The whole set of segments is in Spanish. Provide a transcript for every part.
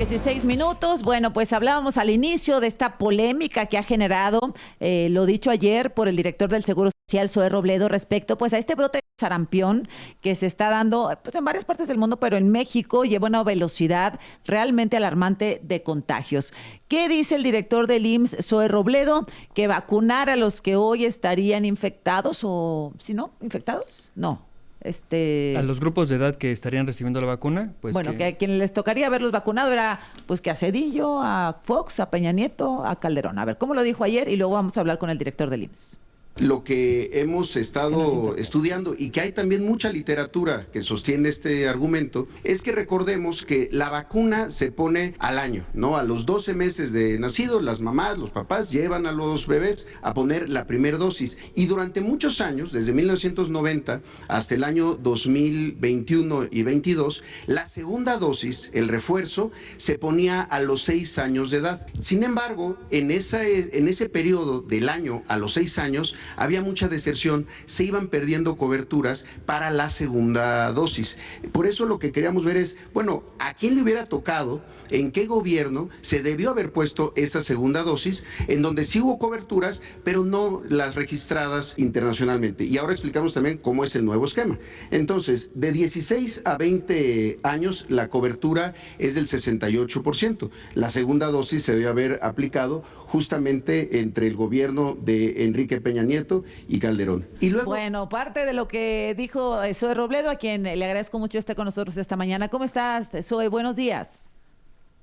16 minutos. Bueno, pues hablábamos al inicio de esta polémica que ha generado, lo dicho ayer por el director del Seguro Social, Zoe Robledo, respecto pues a este brote de sarampión que se está dando pues en varias partes del mundo, pero en México lleva una velocidad realmente alarmante de contagios. ¿Qué dice el director del IMSS, Zoe Robledo? Que vacunar a los que hoy estarían infectados o, si no, infectados, no. A los grupos de edad que estarían recibiendo la vacuna, pues bueno, que a quienes les tocaría haberlos vacunado era pues que a Cedillo, a Fox, a Peña Nieto, a Calderón. A ver, ¿cómo lo dijo ayer? Y luego vamos a hablar con el director del IMSS. Lo que hemos estado estudiando y que hay también mucha literatura que sostiene este argumento es que recordemos que la vacuna se pone al año, ¿no? A los 12 meses de nacido, las mamás, los papás llevan a los bebés a poner la primera dosis y durante muchos años, desde 1990 hasta el año 2021 y 22, la segunda dosis, el refuerzo, se ponía a los 6 años de edad. Sin embargo, en ese periodo del año a los 6 años, había mucha deserción, se iban perdiendo coberturas para la segunda dosis. Por eso lo que queríamos ver es, bueno, ¿a quién le hubiera tocado, en qué gobierno se debió haber puesto esa segunda dosis, en donde sí hubo coberturas, pero no las registradas internacionalmente? Y ahora explicamos también cómo es el nuevo esquema. Entonces, de 16 a 20 años, la cobertura es del 68%. La segunda dosis se debe haber aplicado justamente entre el gobierno de Enrique Peña Nieto y Calderón. Y luego... Bueno, parte de lo que dijo Zoe Robledo, a quien le agradezco mucho estar con nosotros esta mañana. ¿Cómo estás, Zoe? Buenos días.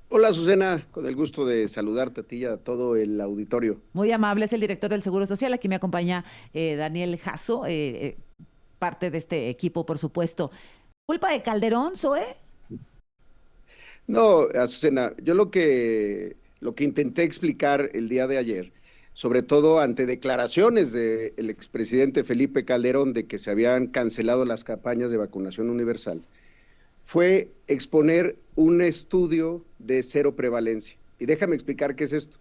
Hola, Susana, con el gusto de saludarte a ti y a todo el auditorio. Muy amable, es el director del Seguro Social. Aquí me acompaña Daniel Jasso, parte de este equipo, por supuesto. ¿Culpa de Calderón, Zoe? No, Azucena, yo lo que intenté explicar el día de ayer, sobre todo ante declaraciones del expresidente Felipe Calderón de que se habían cancelado las campañas de vacunación universal, fue exponer un estudio de cero prevalencia. Y déjame explicar qué es esto.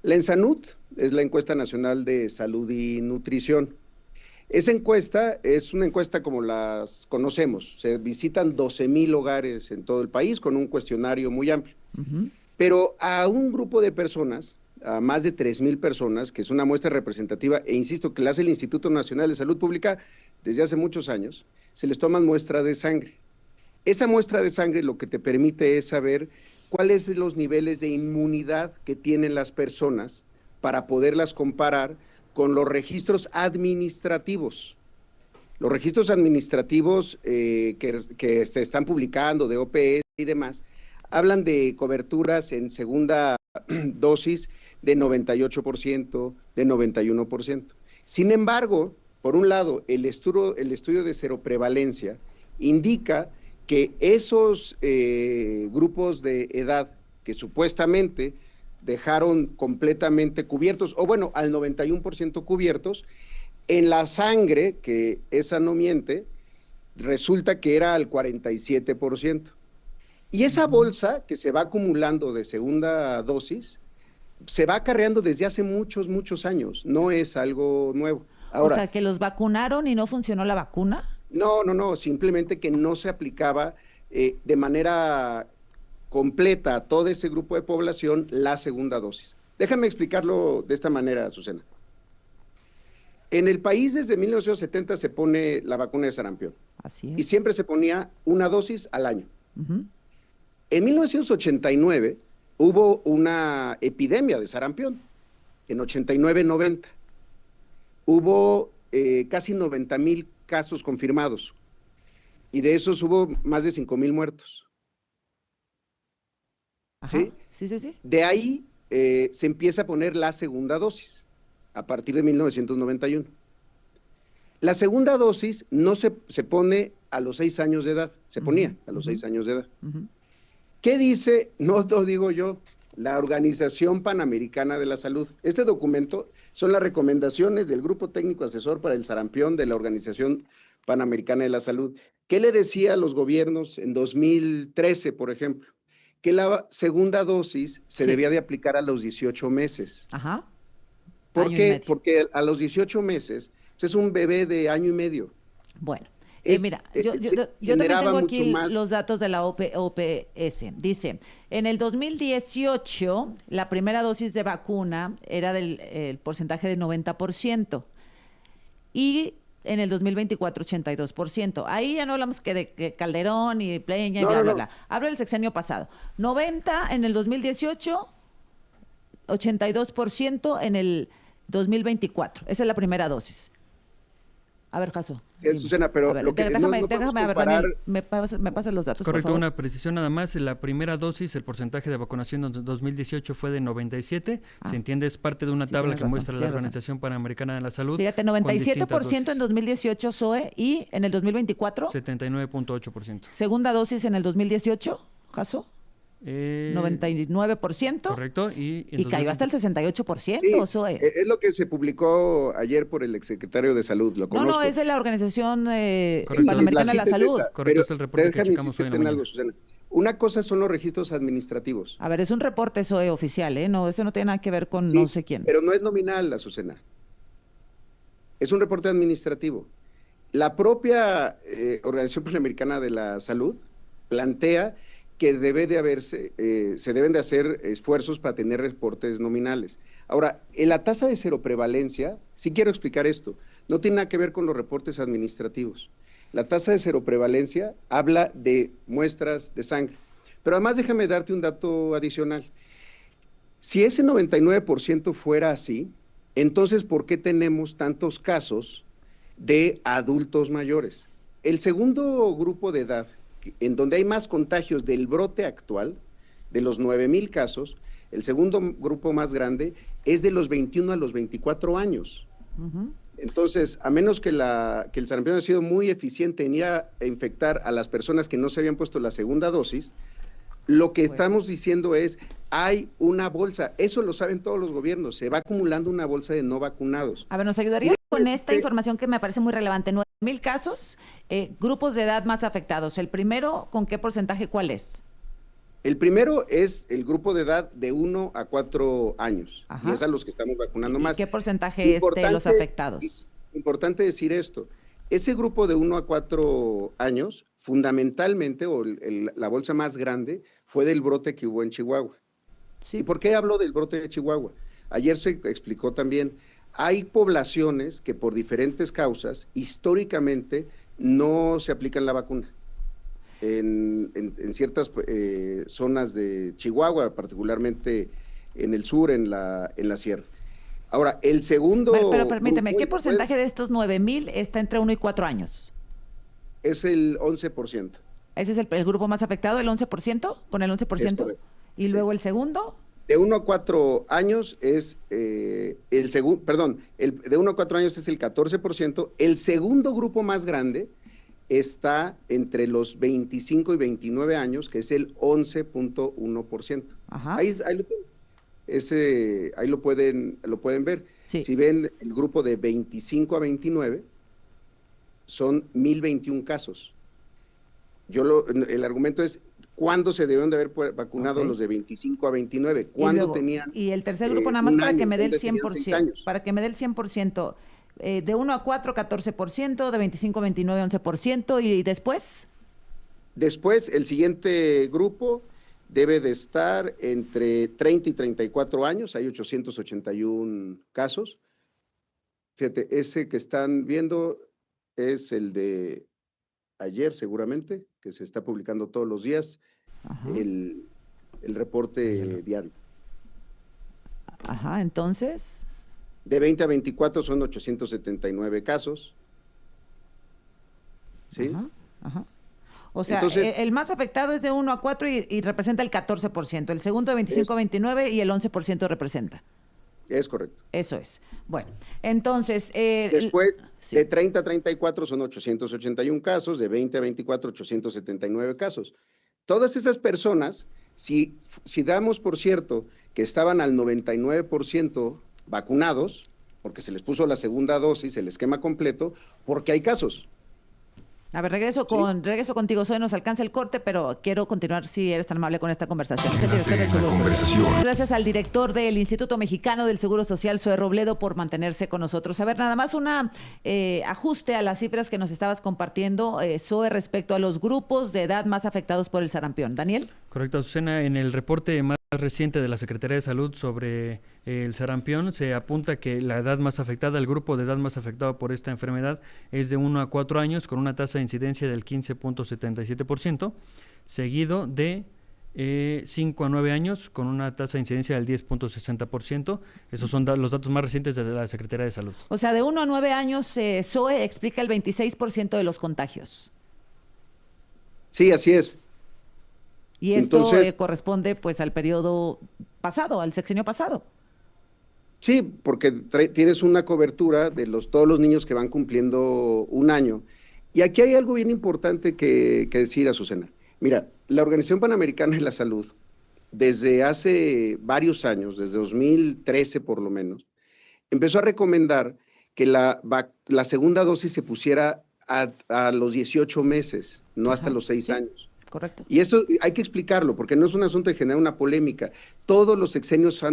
La ENSANUD es la Encuesta Nacional de Salud y Nutrición. Esa encuesta es una encuesta como las conocemos. Se visitan 12,000 hogares en todo el país con un cuestionario muy amplio. Pero a un grupo de personas, a más de 3,000 personas, que es una muestra representativa, e insisto, que la hace el Instituto Nacional de Salud Pública desde hace muchos años, se les toman muestra de sangre. Esa muestra de sangre lo que te permite es saber cuáles son los niveles de inmunidad que tienen las personas para poderlas comparar con los registros administrativos. Los registros administrativos que se están publicando de OPS y demás, hablan de coberturas en segunda dosis de 98%, de 91%. Sin embargo, por un lado, el estudio de seroprevalencia indica que esos grupos de edad que supuestamente dejaron completamente cubiertos, o bueno, al 91% cubiertos, en la sangre, que esa no miente, resulta que era al 47%. Y esa bolsa que se va acumulando de segunda dosis, se va acarreando desde hace muchos, muchos años, no es algo nuevo. Ahora, o sea, que los vacunaron y no funcionó la vacuna. No, simplemente que no se aplicaba de manera completa a todo ese grupo de población la segunda dosis. Déjame explicarlo de esta manera, Susana. En el país desde 1970 se pone la vacuna de sarampión. Así es. Y siempre se ponía una dosis al año. En 1989 hubo una epidemia de sarampión, en 89-90. Hubo casi 90,000 casos confirmados y de esos hubo más de 5,000 muertos. Ajá. ¿Sí? Sí. De ahí se empieza a poner la segunda dosis, a partir de 1991. La segunda dosis no se pone a los 6 años de edad, se ponía a los 6 años de edad. ¿Qué dice? No lo digo yo, la Organización Panamericana de la Salud. Este documento son las recomendaciones del Grupo Técnico Asesor para el Sarampión de la Organización Panamericana de la Salud. ¿Qué le decía a los gobiernos en 2013, por ejemplo? Que la segunda dosis se debía de aplicar a los 18 meses. Ajá. ¿Por qué? Porque a los 18 meses es un bebé de año y medio. Bueno, Mira, yo también tengo aquí los datos de la OPS. Dice, en el 2018, la primera dosis de vacuna era el porcentaje de 90%. Y en el 2024, 82%. Ahí ya no hablamos que de Calderón y Peña y bla, bla, bla. Hablo del sexenio pasado. 90 en el 2018, 82% en el 2024. Esa es la primera dosis. A ver, Jaso. Sí, Susana, pero ver, lo que déjame, a ver, comparar... Daniel, me pasas los datos, correcto, por favor. Una precisión nada más. La primera dosis, el porcentaje de vacunación en 2018 fue de 97. Se entiende, es parte de una tabla que muestra la Organización Panamericana de la Salud. Fíjate, 97% en 2018, Zoe, y en el 2024... 79.8%. Segunda dosis en el 2018, Jaso. 99%. Correcto. Y cayó hasta el 68%. Sí, Zoe. es lo que se publicó ayer por el exsecretario de Salud. Lo conozco. No, es de la Organización Panamericana de la Salud. Correcto, es el reporte que checamos hoy en la mañana. Algo, Susana. Una cosa son los registros administrativos. A ver, es un reporte Zoe oficial, ¿eh? No, eso no tiene nada que ver con no sé quién. Pero no es nominal, Azucena. Es un reporte administrativo. La propia Organización Panamericana de la Salud plantea que se deben de hacer esfuerzos para tener reportes nominales. Ahora, en la tasa de seroprevalencia, sí quiero explicar esto, no tiene nada que ver con los reportes administrativos. La tasa de seroprevalencia habla de muestras de sangre. Pero además déjame darte un dato adicional. Si ese 99% fuera así, entonces, ¿por qué tenemos tantos casos de adultos mayores? El segundo grupo de edad, en donde hay más contagios del brote actual, de los 9,000 casos, el segundo grupo más grande es de los 21 a los 24 años. Entonces, a menos que el sarampión ha sido muy eficiente en ir a infectar a las personas que no se habían puesto la segunda dosis, lo que estamos diciendo es, hay una bolsa, eso lo saben todos los gobiernos, se va acumulando una bolsa de no vacunados. A ver, nos ayudaría con esta información que me parece muy relevante. 9,000 casos, grupos de edad más afectados. El primero, ¿con qué porcentaje cuál es? El primero es el grupo de edad de 1 a 4 años. Ajá. Y es a los que estamos vacunando más. ¿Qué porcentaje es de los afectados? Importante decir esto. Ese grupo de 1 a 4 años, fundamentalmente, la bolsa más grande, fue del brote que hubo en Chihuahua. Sí. ¿Y por qué hablo del brote de Chihuahua? Ayer se explicó también, hay poblaciones que por diferentes causas, históricamente, no se aplican la vacuna. En ciertas zonas de Chihuahua, particularmente en el sur, en la sierra. Ahora, el segundo... Pero permíteme, ¿qué porcentaje de estos 9,000 está entre 1 y 4 años? Es el 11%. ¿Ese es el grupo más afectado, el 11%? ¿Con el 11%? ¿Y luego el segundo? De 1 a 4 años es de 1 a 4 años es el 14%. El segundo grupo más grande está entre los 25 y 29 años, que es el 11.1%. Ajá. Ahí lo tienen. Ahí lo pueden ver. Sí. Si ven el grupo de 25 a 29, son 1,021 casos. El argumento es, ¿cuándo se debieron de haber vacunado los de 25 a 29? ¿Cuándo tenían? Y el tercer grupo, nada más para que me dé el 100%. Para que me dé el 100%. De 1 a 4, 14%, de 25 a 29, 11%, y después... Después, el siguiente grupo debe de estar entre 30 y 34 años, hay 881 casos. Fíjate, ese que están viendo es el de ayer seguramente, que se está publicando todos los días, el reporte diario. Ajá, entonces... De 20 a 24 son 879 casos. ¿Sí? Ajá. O sea, entonces, el más afectado es de 1 a 4 y representa el 14%. El segundo de 25 a 29 y el 11% representa. Es correcto. Eso es. Bueno, entonces... Después, sí. de 30 a 34 son 881 casos, de 20 a 24, 879 casos. Todas esas personas, si damos por cierto que estaban al 99% vacunados, porque se les puso la segunda dosis, el esquema completo, porque hay casos. A ver, regreso contigo, Zoe, nos alcanza el corte, pero quiero continuar, si eres tan amable, con esta conversación. Gracias al director del Instituto Mexicano del Seguro Social, Zoe Robledo, por mantenerse con nosotros. A ver, nada más una ajuste a las cifras que nos estabas compartiendo, Zoe, respecto a los grupos de edad más afectados por el sarampión. Daniel. Correcto, Azucena. En el reporte más reciente de la Secretaría de Salud sobre el sarampión se apunta que la edad más afectada, el grupo de edad más afectado por esta enfermedad es de 1 a 4 años con una tasa de incidencia del 15.77%, seguido de 5 a 9 años con una tasa de incidencia del 10.60%. Esos son los datos más recientes de la Secretaría de Salud. O sea, de 1 a 9 años, Zoe explica el 26% de los contagios. Sí, así es. Y esto corresponde pues al periodo pasado, al sexenio pasado. Sí, porque tienes una cobertura de todos los niños que van cumpliendo un año. Y aquí hay algo bien importante que decir, Azucena. Mira, la Organización Panamericana de la Salud, desde hace varios años, desde 2013 por lo menos, empezó a recomendar que la segunda dosis se pusiera a los 18 meses, no hasta los 6 años. Correcto. Y esto hay que explicarlo, porque no es un asunto de generar una polémica. Todos los sexenios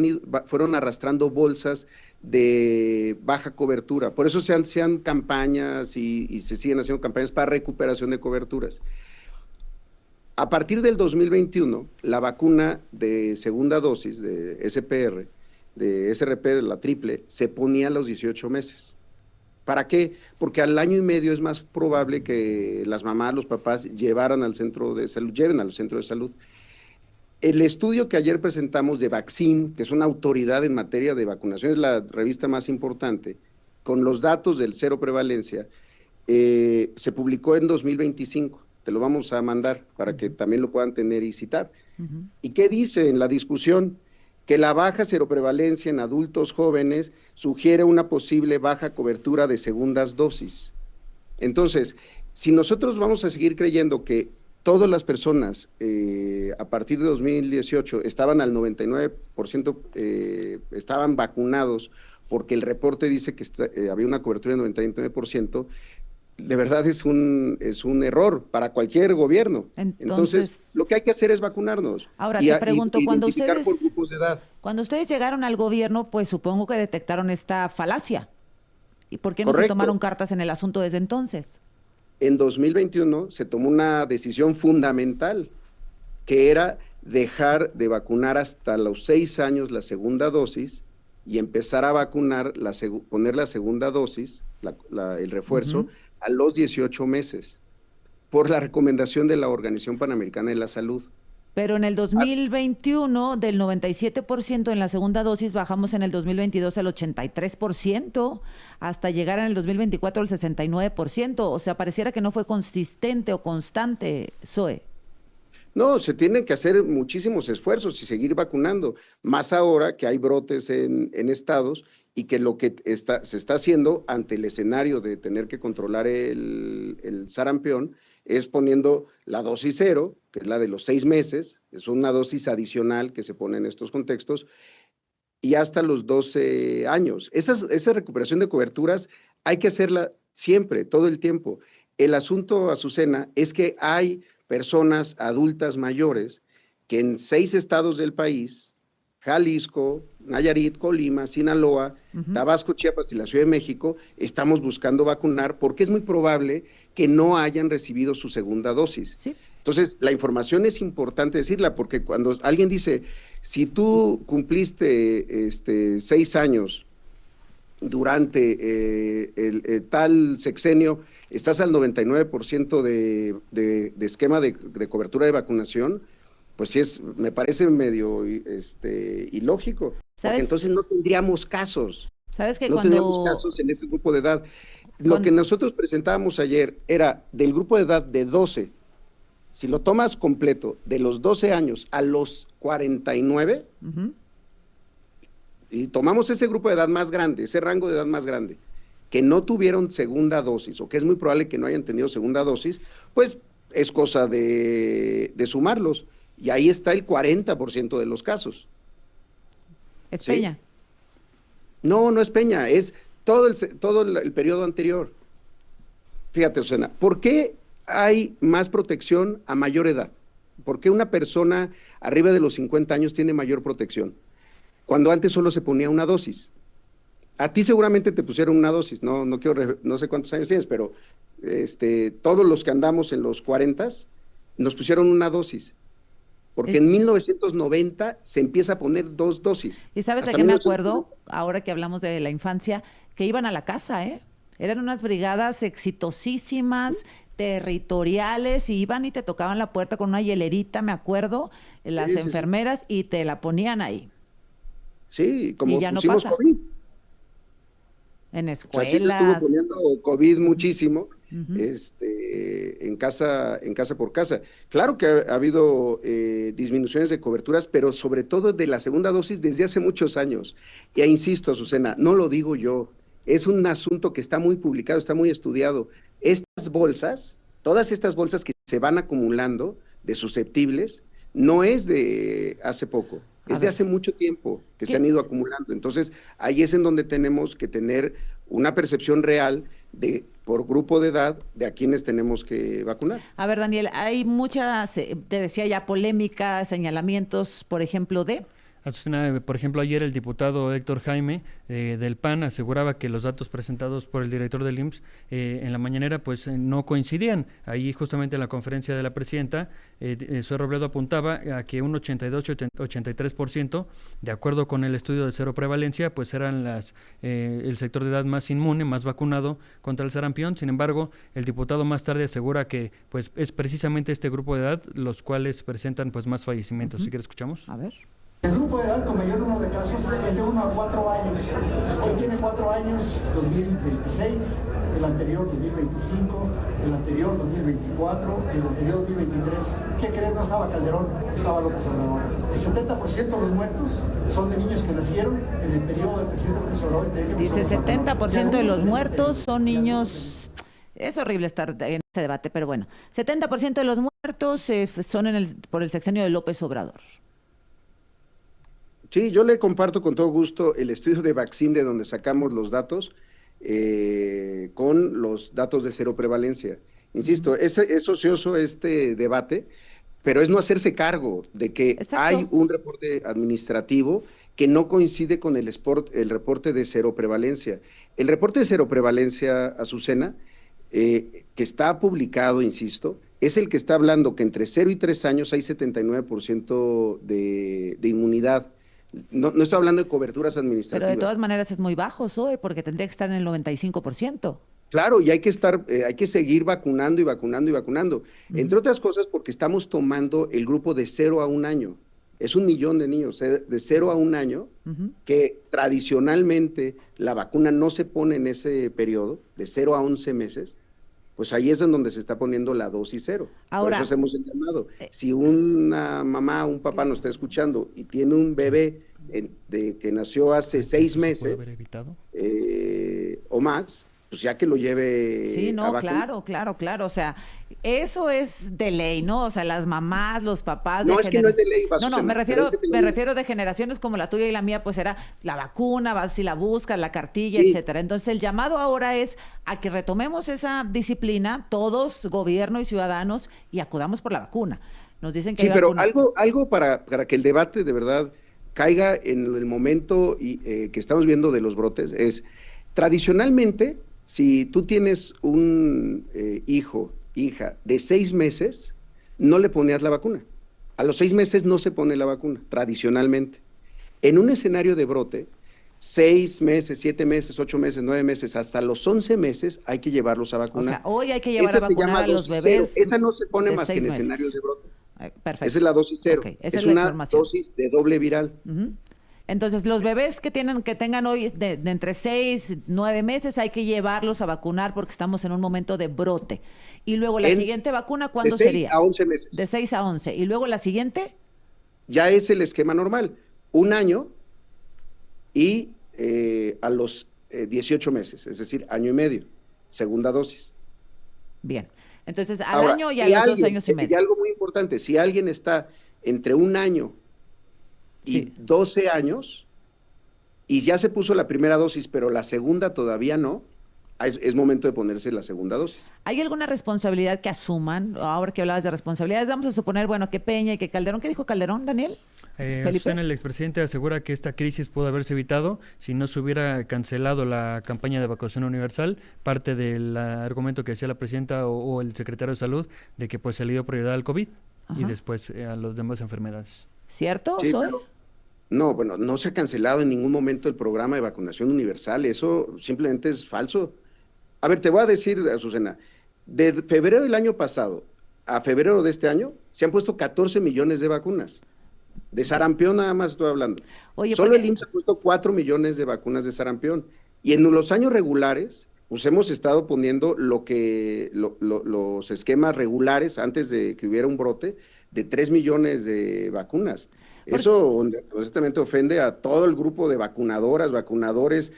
fueron arrastrando bolsas de baja cobertura. Por eso se hacían campañas y se siguen haciendo campañas para recuperación de coberturas. A partir del 2021, la vacuna de segunda dosis de SRP, de la triple, se ponía a los 18 meses. ¿Para qué? Porque al año y medio es más probable que las mamás, los papás lleven al centro de salud. El estudio que ayer presentamos de Vaccine, que es una autoridad en materia de vacunación, es la revista más importante, con los datos del cero prevalencia, se publicó en 2025. Te lo vamos a mandar para que también lo puedan tener y citar. ¿Y qué dice en la discusión? Que la baja seroprevalencia en adultos jóvenes sugiere una posible baja cobertura de segundas dosis. Entonces, si nosotros vamos a seguir creyendo que todas las personas a partir de 2018 estaban al 99%, estaban vacunados, porque el reporte dice que había una cobertura del 99%, de verdad es un error para cualquier gobierno. Entonces, lo que hay que hacer es vacunarnos. Ahora te pregunto, cuando cuando ustedes llegaron al gobierno, pues supongo que detectaron esta falacia. ¿Y por qué no se tomaron cartas en el asunto desde entonces? En 2021 se tomó una decisión fundamental, que era dejar de vacunar hasta los 6 años la segunda dosis y empezar a vacunar, poner la segunda dosis, el refuerzo, a los 18 meses, por la recomendación de la Organización Panamericana de la Salud. Pero en el 2021, del 97% en la segunda dosis, bajamos en el 2022 al 83%, hasta llegar en el 2024 al 69%. O sea, pareciera que no fue consistente o constante, Zoe. No, se tienen que hacer muchísimos esfuerzos y seguir vacunando, más ahora que hay brotes en estados y que lo que se está haciendo ante el escenario de tener que controlar el sarampión es poniendo la dosis 0, que es la de los 6 meses, es una dosis adicional que se pone en estos contextos, y hasta los 12 años. Esa recuperación de coberturas hay que hacerla siempre, todo el tiempo. El asunto, Azucena, es que hay personas adultas mayores que en 6 estados del país, Jalisco, Nayarit, Colima, Sinaloa, Tabasco, Chiapas y la Ciudad de México, estamos buscando vacunar porque es muy probable que no hayan recibido su segunda dosis. ¿Sí? Entonces, la información es importante decirla, porque cuando alguien dice, si tú cumpliste 6 años durante tal sexenio, estás al 99% de esquema de cobertura de vacunación, pues sí me parece medio ilógico. Porque entonces no tendríamos casos. ¿Sabes que tendríamos casos en ese grupo de edad. Lo que nosotros presentábamos ayer era del grupo de edad de 12, si lo tomas completo, de los 12 años a los 49, y tomamos ese grupo de edad más grande, ese rango de edad más grande, que no tuvieron segunda dosis, o que es muy probable que no hayan tenido segunda dosis, pues es cosa de sumarlos. Y ahí está el 40% de los casos. ¿Es Peña? ¿Sí? No es Peña, es todo el periodo anterior. Fíjate, Susana, ¿por qué hay más protección a mayor edad. ¿Por qué una persona arriba de los 50 años tiene mayor protección? Cuando antes solo se ponía una dosis. A ti seguramente te pusieron una dosis, no sé cuántos años tienes, pero todos los que andamos en los 40 nos pusieron una dosis. Porque en 1990 se empieza a poner 2 dosis. ¿Y sabes de qué me acuerdo, ahora que hablamos de la infancia? Que iban a la casa, ¿eh? Eran unas brigadas exitosísimas, territoriales, y iban y te tocaban la puerta con una hielerita, me acuerdo, las enfermeras, y te la ponían ahí. Sí, como y ya no pusimos pasa. COVID. En Así escuelas. se estuvo poniendo COVID muchísimo, en casa por casa. Claro que ha habido disminuciones de coberturas, pero sobre todo de la segunda dosis desde hace muchos años. E insisto, Azucena, no lo digo yo, es un asunto que está muy publicado, está muy estudiado. Estas bolsas, todas estas bolsas que se van acumulando de susceptibles, no es de hace poco, es de hace mucho tiempo que se han ido acumulando. Entonces, ahí es en donde tenemos que tener una percepción real de, por grupo de edad, de a quienes tenemos que vacunar. A ver, Daniel, hay muchas, te decía ya, polémicas, señalamientos, por ejemplo, de... Azucena, por ejemplo, ayer el diputado Héctor Jaime del PAN aseguraba que los datos presentados por el director del IMSS en la mañanera pues no coincidían. Ahí justamente en la conferencia de la presidenta, Zoe Robledo apuntaba a que un 82-83%, de acuerdo con el estudio de cero prevalencia, pues eran el sector de edad más inmune, más vacunado contra el sarampión. Sin embargo, el diputado más tarde asegura que pues es precisamente este grupo de edad los cuales presentan pues más fallecimientos. Si quieres, escuchamos. A ver. El grupo de edad con mayor número de casos es de 1 a 4 años. Hoy tiene 4 años, 2026, el anterior 2025, el anterior 2024, el anterior 2023. ¿Qué crees? No estaba Calderón, estaba López Obrador. El 70% de los muertos son de niños que nacieron en el periodo del presidente López Obrador. Dice 70% de los muertos son niños. Es horrible estar en este debate, pero bueno. 70% de los muertos son por el sexenio de López Obrador. Sí, yo le comparto con todo gusto el estudio de Vaccine de donde sacamos los datos con los datos de cero prevalencia. Insisto, es ocioso este debate, pero es no hacerse cargo de que hay un reporte administrativo que no coincide con el reporte de cero prevalencia. El reporte de cero prevalencia, Azucena, que está publicado, insisto, es el que está hablando que entre 0 y 3 años hay 79% de inmunidad. No estoy hablando de coberturas administrativas. Pero de todas maneras es muy bajo, Zoe, porque tendría que estar en el 95%. Claro, y hay que seguir vacunando y vacunando y vacunando. Entre otras cosas porque estamos tomando el grupo de 0 a 1 año. Es 1 millón de niños de 0 a 1 año que tradicionalmente la vacuna no se pone en ese periodo, de 0 a 11 meses. Pues ahí es en donde se está poniendo la dosis 0. Ahora, por eso hacemos el llamado. Si una mamá o un papá nos está escuchando y tiene un bebé que nació hace 6 meses o más, pues ya que lo lleve sí, no, a vacunar. claro. O sea, eso es de ley, ¿no? O sea, las mamás, los papás... No, es que no es de ley. No, me refiero de generaciones como la tuya y la mía, pues era la vacuna, vas si la buscas, la cartilla, etcétera. Entonces, el llamado ahora es a que retomemos esa disciplina, todos, gobierno y ciudadanos, y acudamos por la vacuna. Nos dicen que sí, hay pero vacuna. algo para que el debate de verdad caiga en el momento que estamos viendo de los brotes es, tradicionalmente, si tú tienes un hija de 6 meses, no le ponías la vacuna. A los 6 meses no se pone la vacuna, tradicionalmente. En un escenario de brote, 6 meses, 7 meses, 8 meses, 9 meses, hasta los 11 meses hay que llevarlos a vacunar. O sea, hoy hay que llevar a vacunar a los bebés. Cero. Esa no se pone más que en meses. escenarios de brote. Perfecto. Esa es la dosis 0. Okay, es una dosis de doble viral. Entonces, los bebés que tengan hoy de entre 6 y 9 meses hay que llevarlos a vacunar porque estamos en un momento de brote. Y luego la siguiente vacuna, ¿cuándo sería? De 6 a 11 meses. De 6 a 11. ¿Y luego la siguiente? Ya es el esquema normal. 1 año y a los 18 meses, es decir, año y medio. Segunda dosis. Bien. Entonces, al Ahora, año y a los 2 años y medio. Y algo muy importante, si alguien está entre 1 año y 12 años, y ya se puso la primera dosis, pero la segunda todavía no, es momento de ponerse la segunda dosis. ¿Hay alguna responsabilidad que asuman? Ahora que hablabas de responsabilidades, vamos a suponer, bueno, que Peña y que Calderón, ¿qué dijo Calderón, Daniel? Felipe. El expresidente asegura que esta crisis pudo haberse evitado si no se hubiera cancelado la campaña de vacunación universal, parte del argumento que decía la presidenta o el secretario de Salud, de que pues se le dio prioridad al COVID y después a las demás enfermedades. ¿Cierto? Sí, ¿Soy? no, bueno, no se ha cancelado en ningún momento el programa de vacunación universal, eso simplemente es falso. A ver, te voy a decir, Azucena, de febrero del año pasado a febrero de este año se han puesto 14 millones de vacunas. De sarampión nada más estoy hablando. Oye, Solo porque el IMSS ha puesto 4 millones de vacunas de sarampión. Y en los años regulares, pues hemos estado poniendo los esquemas regulares antes de que hubiera un brote de 3 millones de vacunas. Eso honestamente ofende a todo el grupo de vacunadoras, vacunadores,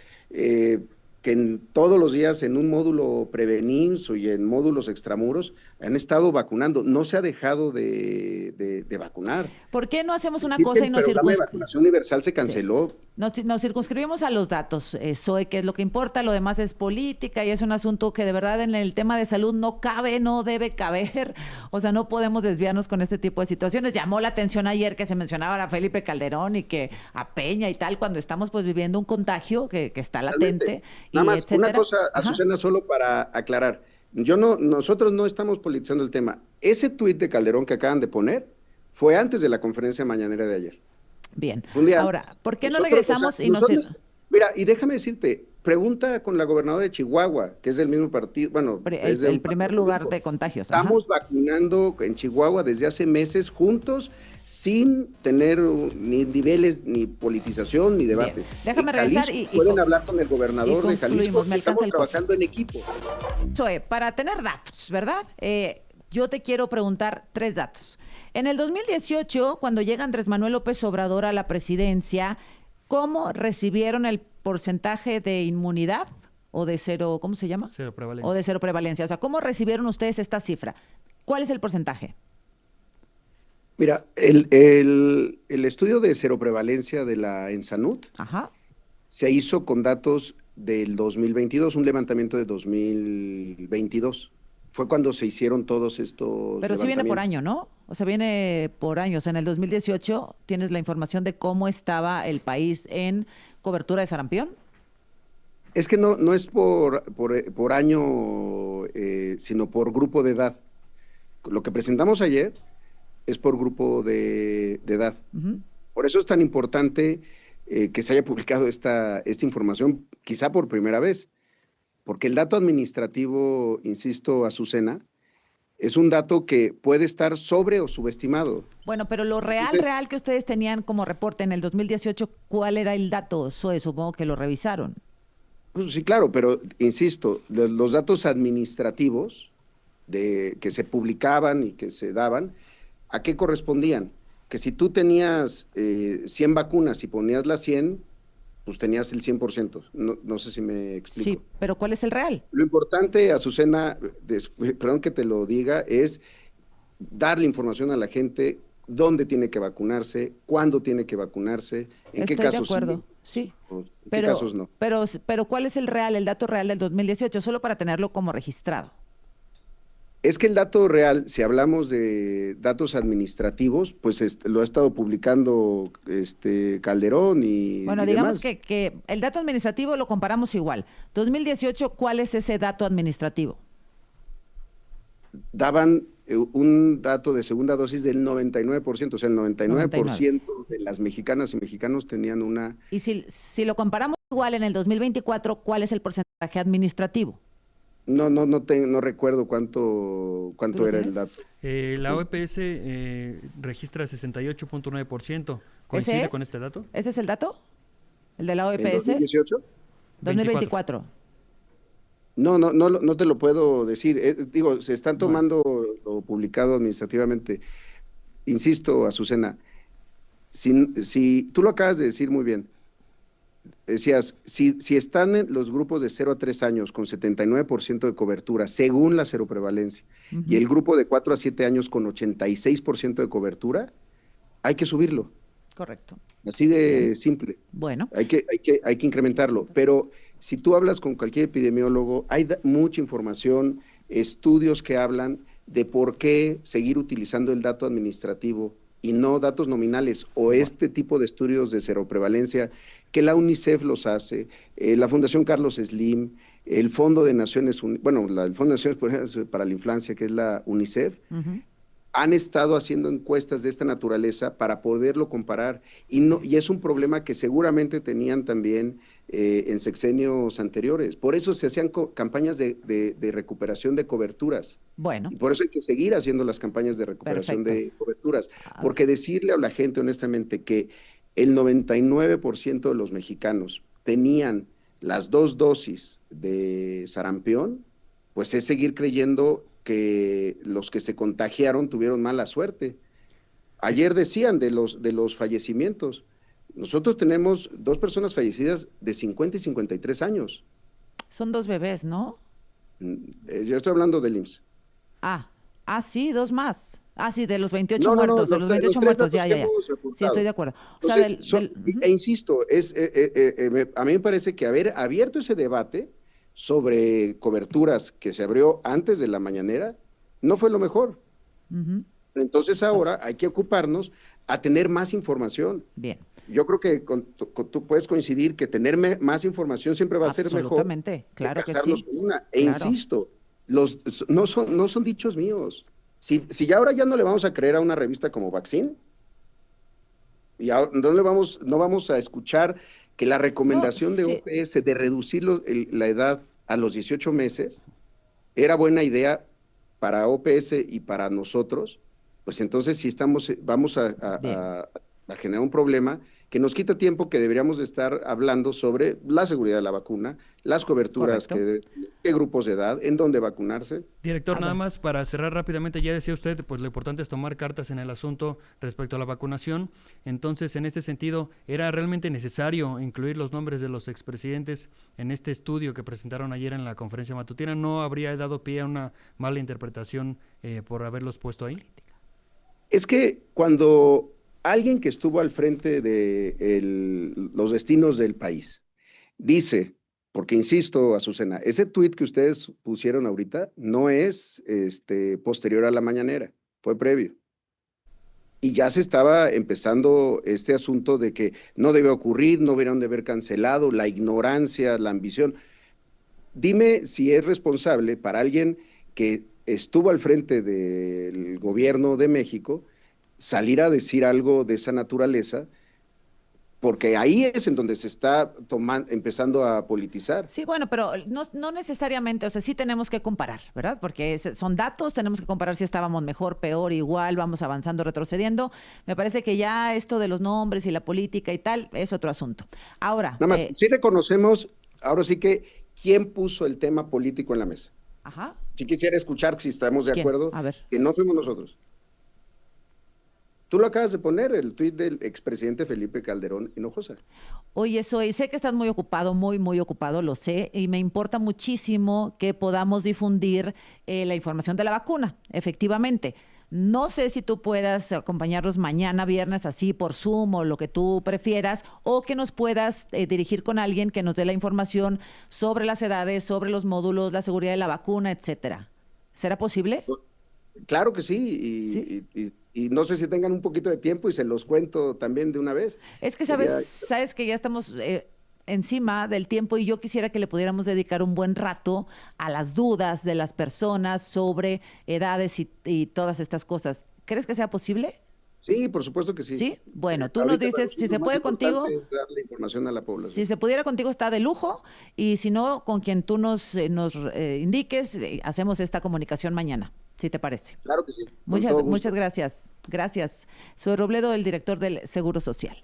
que todos los días en un módulo Prevenims y en módulos extramuros han estado vacunando. No se ha dejado de vacunar. ¿Por qué no hacemos una Sí, cosa y el nos programa de vacunación universal se canceló. Sí. Nos circunscribimos a los datos, Zoe, que es lo que importa, lo demás es política y es un asunto que de verdad en el tema de salud no cabe, no debe caber, o sea, no podemos desviarnos con este tipo de situaciones. Llamó la atención ayer que se mencionaba a Felipe Calderón y que a Peña y tal, cuando estamos pues viviendo un contagio que está latente. Nada más, etcétera. una cosa, Azucena, solo para aclarar. Nosotros no estamos politizando el tema. Ese tuit de Calderón que acaban de poner fue antes de la conferencia mañanera de ayer. Bien. Un día Ahora, antes. ¿por qué no Nosotros, regresamos y nos... Mira, y déjame decirte, pregunta con la gobernadora de Chihuahua, que es del mismo partido, bueno, es el primer lugar de contagios. Estamos vacunando en Chihuahua desde hace meses juntos, sin tener ni niveles, ni politización, ni debate. Bien. Déjame regresar pueden hablar con el gobernador de Jalisco, me estamos el trabajando en equipo. Zoe, para tener datos, ¿verdad? Yo te quiero preguntar 3 datos. En el 2018, cuando llega Andrés Manuel López Obrador a la presidencia, ¿cómo recibieron el porcentaje de inmunidad o de cero, ¿cómo se llama? Cero prevalencia. O de cero prevalencia. O sea, ¿cómo recibieron ustedes esta cifra? ¿Cuál es el porcentaje? Mira, el estudio de seroprevalencia de la ENSANUD se hizo con datos del 2022, un levantamiento de 2022. Fue cuando se hicieron todos estos Pero sí viene por año, ¿no? O sea, viene por años. En el 2018 tienes la información de cómo estaba el país en cobertura de sarampión. Es que no es por año, sino por grupo de edad. Lo que presentamos ayer es por grupo de edad. Por eso es tan importante que se haya publicado esta información, quizá por primera vez. Porque el dato administrativo, insisto, Azucena, es un dato que puede estar sobre o subestimado. Bueno, pero lo real que ustedes tenían como reporte en el 2018, ¿cuál era el dato? Supongo que lo revisaron. Pues sí, claro, pero insisto, los datos administrativos que se publicaban y que se daban, ¿a qué correspondían? Que si tú tenías 100 vacunas y ponías las 100, pues tenías el 100%. No sé si me explico. Sí, pero ¿cuál es el real? Lo importante, Azucena, perdón que te lo diga, es darle información a la gente dónde tiene que vacunarse, cuándo tiene que vacunarse, en qué casos de acuerdo, sí. En qué casos no. Pero ¿cuál es el dato real del 2018? Solo para tenerlo como registrado. Es que el dato real, si hablamos de datos administrativos, pues lo ha estado publicando Calderón y bueno, y digamos demás. que el dato administrativo lo comparamos igual. 2018, ¿cuál es ese dato administrativo? Daban un dato de segunda dosis del 99%, o sea, el 99% de las mexicanas y mexicanos tenían una... Y si lo comparamos igual en el 2024, ¿cuál es el porcentaje administrativo? No recuerdo cuánto era el dato. La OPS registra 68.9%. ¿Coincide con este dato? ¿Ese es el dato? ¿El de la OPS? ¿En 2018? 2024. No te lo puedo decir. Digo, se están tomando lo publicado administrativamente. Insisto, Azucena, si tú lo acabas de decir muy bien, decías, si están en los grupos de 0 a 3 años con 79% de cobertura, según la seroprevalencia, y el grupo de 4 a 7 años con 86% de cobertura, hay que subirlo. Correcto. Así de simple. Bueno. Hay que incrementarlo. Pero si tú hablas con cualquier epidemiólogo, hay mucha información, estudios que hablan de por qué seguir utilizando el dato administrativo y no datos nominales o este tipo de estudios de seroprevalencia que la UNICEF los hace, la Fundación Carlos Slim, el Fondo de Naciones Unidas, bueno, el Fondo de Naciones Unidas para la Infancia, que es la UNICEF, han estado haciendo encuestas de esta naturaleza para poderlo comparar y es un problema que seguramente tenían también en sexenios anteriores. Por eso se hacían campañas de recuperación de coberturas. Bueno. Y por eso hay que seguir haciendo las campañas de recuperación de coberturas, porque decirle a la gente honestamente que el 99% de los mexicanos tenían las 2 dosis de sarampión, pues es seguir creyendo que los que se contagiaron tuvieron mala suerte. Ayer decían de los fallecimientos. Nosotros tenemos 2 personas fallecidas de 50 y 53 años. Son 2 bebés, ¿no? Yo estoy hablando del IMSS. Sí, 2 más. Sí, de los 28 muertos, de los 28 muertos, ya. Sí, estoy de acuerdo. Entonces, e insisto, a mí me parece que haber abierto ese debate sobre coberturas que se abrió antes de la mañanera no fue lo mejor. Entonces ahora hay que ocuparnos a tener más información. Bien. Yo creo que tú puedes coincidir que tener más información siempre va a ser mejor. Absolutamente, claro que sí. Con una. Insisto, no son dichos míos. Si ya ahora ya no le vamos a creer a una revista como Vaccine, y ahora no vamos a escuchar que la recomendación de OPS de reducir la edad a los 18 meses era buena idea para OPS y para nosotros, pues entonces sí vamos a generar un problema que nos quita tiempo que deberíamos de estar hablando sobre la seguridad de la vacuna, las coberturas, qué grupos de edad, en dónde vacunarse. Director, nada más para cerrar rápidamente, ya decía usted, pues lo importante es tomar cartas en el asunto respecto a la vacunación. Entonces, en este sentido, ¿era realmente necesario incluir los nombres de los expresidentes en este estudio que presentaron ayer en la conferencia matutina? ¿No habría dado pie a una mala interpretación por haberlos puesto ahí? Es que cuando alguien que estuvo al frente de los destinos del país dice, porque insisto, Azucena, ese tuit que ustedes pusieron ahorita no es posterior a la mañanera, fue previo. Y ya se estaba empezando este asunto de que no debe ocurrir, no deberían de haber cancelado, la ignorancia, la ambición. Dime si es responsable para alguien que estuvo al frente del gobierno de México salir a decir algo de esa naturaleza, porque ahí es en donde se está empezando a politizar. Sí, bueno, pero no necesariamente, o sea, sí tenemos que comparar, ¿verdad? Porque son datos, tenemos que comparar si estábamos mejor, peor, igual, vamos avanzando, retrocediendo. Me parece que ya esto de los nombres y la política y tal es otro asunto. Ahora... Nada más, sí reconocemos, ahora sí que, ¿quién puso el tema político en la mesa? Ajá. Si quisiera escuchar si estamos de acuerdo, a ver, que no fuimos nosotros. Tú lo acabas de poner, el tuit del expresidente Felipe Calderón Hinojosa. Oye, sé que estás muy ocupado, muy ocupado, lo sé, y me importa muchísimo que podamos difundir la información de la vacuna, efectivamente. No sé si tú puedas acompañarnos mañana, viernes, así por Zoom o lo que tú prefieras, o que nos puedas dirigir con alguien que nos dé la información sobre las edades, sobre los módulos, la seguridad de la vacuna, etcétera. ¿Será posible? Claro que sí, y no sé si tengan un poquito de tiempo y se los cuento también de una vez. Es que sabes que ya estamos encima del tiempo y yo quisiera que le pudiéramos dedicar un buen rato a las dudas de las personas sobre edades y todas estas cosas. ¿Crees que sea posible? Sí, por supuesto que sí. Sí, bueno, tú nos dices si se puede contigo. Es darle información a la población. Si se pudiera contigo está de lujo y si no, con quien tú nos indiques, hacemos esta comunicación mañana, si te parece. Claro que sí. Muchas gracias. Gracias. Soy Robledo, el director del Seguro Social.